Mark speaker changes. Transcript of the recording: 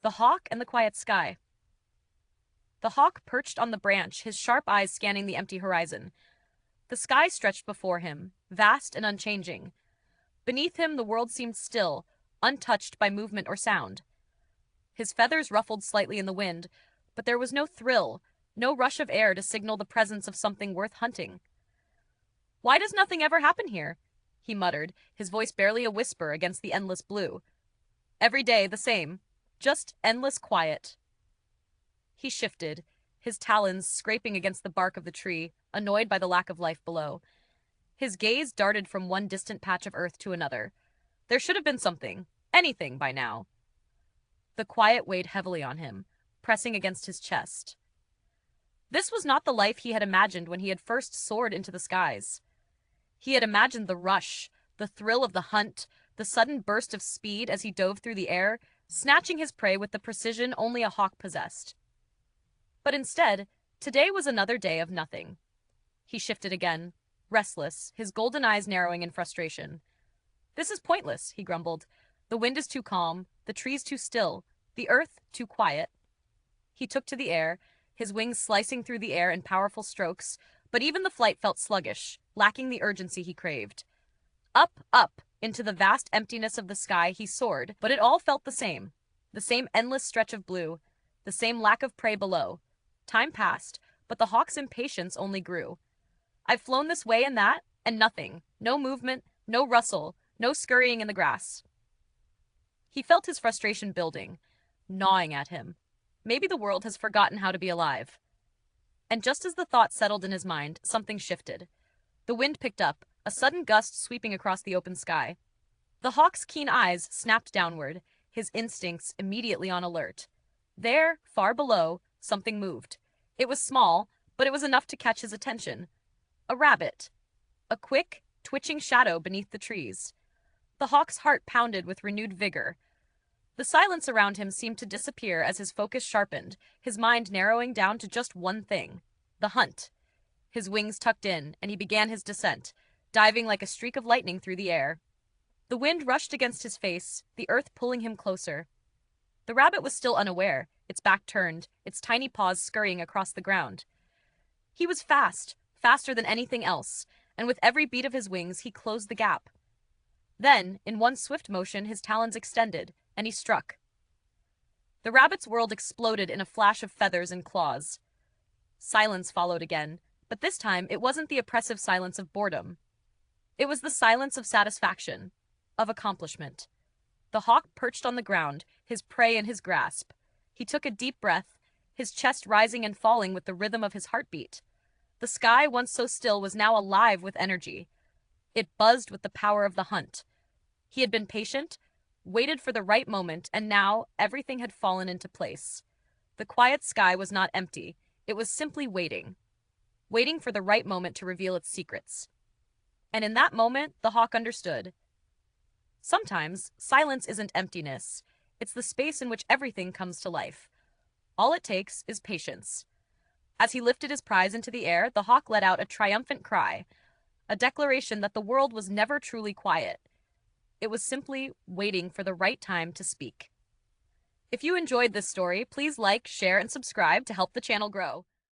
Speaker 1: The Hawk and the Quiet Sky. The hawk perched on the branch, his sharp eyes scanning the empty horizon. The sky stretched before him, vast and unchanging. Beneath him, the world seemed still, untouched by movement or sound. His feathers ruffled slightly in the wind, but there was no thrill, no rush of air to signal the presence of something worth hunting. "Why does nothing ever happen here?" he muttered, his voice barely a whisper against the endless blue. "Every day the same, just endless quiet." He shifted, his talons scraping against the bark of the tree, annoyed by the lack of life below. His gaze darted from one distant patch of earth to another. There should have been something, anything by now. The quiet weighed heavily on him, pressing against his chest. This was not the life he had imagined when he had first soared into the skies. He had imagined the rush, the thrill of the hunt, the sudden burst of speed as he dove through the air, snatching his prey with the precision only a hawk possessed. But instead, today was another day of nothing. He shifted again, restless, his golden eyes narrowing in frustration. "This is pointless," he grumbled. "The wind is too calm, the trees too still, the earth too quiet." He took to the air, his wings slicing through the air in powerful strokes, but even the flight felt sluggish, lacking the urgency he craved. Up, up, into the vast emptiness of the sky he soared, but it all felt the same endless stretch of blue, the same lack of prey below. Time passed, but the hawk's impatience only grew. "I've flown this way and that, and nothing. No movement, no rustle, no scurrying in the grass." He felt his frustration building, gnawing at him. Maybe the world has forgotten how to be alive. And just as the thought settled in his mind, something shifted. The wind picked up, a sudden gust sweeping across the open sky. The hawk's keen eyes snapped downward, his instincts immediately on alert. There, far below, something moved. It was small, but it was enough to catch his attention. A rabbit. A quick, twitching shadow beneath the trees. The hawk's heart pounded with renewed vigor. The silence around him seemed to disappear as his focus sharpened, his mind narrowing down to just one thing: the hunt. His wings tucked in, and he began his descent, diving like a streak of lightning through the air. The wind rushed against his face, the earth pulling him closer. The rabbit was still unaware, its back turned, its tiny paws scurrying across the ground. He was fast, faster than anything else, and with every beat of his wings he closed the gap. Then, in one swift motion, his talons extended, and he struck. The rabbit's world exploded in a flash of feathers and claws. Silence followed again, but this time it wasn't the oppressive silence of boredom. It was the silence of satisfaction, of accomplishment. The hawk perched on the ground, his prey in his grasp. He took a deep breath, his chest rising and falling with the rhythm of his heartbeat. The sky, once so still, was now alive with energy. It buzzed with the power of the hunt. He had been patient, waited for the right moment, and now everything had fallen into place. The quiet sky was not empty. It was simply waiting. Waiting for the right moment to reveal its secrets. And in that moment, the hawk understood. Sometimes, silence isn't emptiness. It's the space in which everything comes to life. All it takes is patience. As he lifted his prize into the air, the hawk let out a triumphant cry, a declaration that the world was never truly quiet. It was simply waiting for the right time to speak. If you enjoyed this story, please like, share, and subscribe to help the channel grow.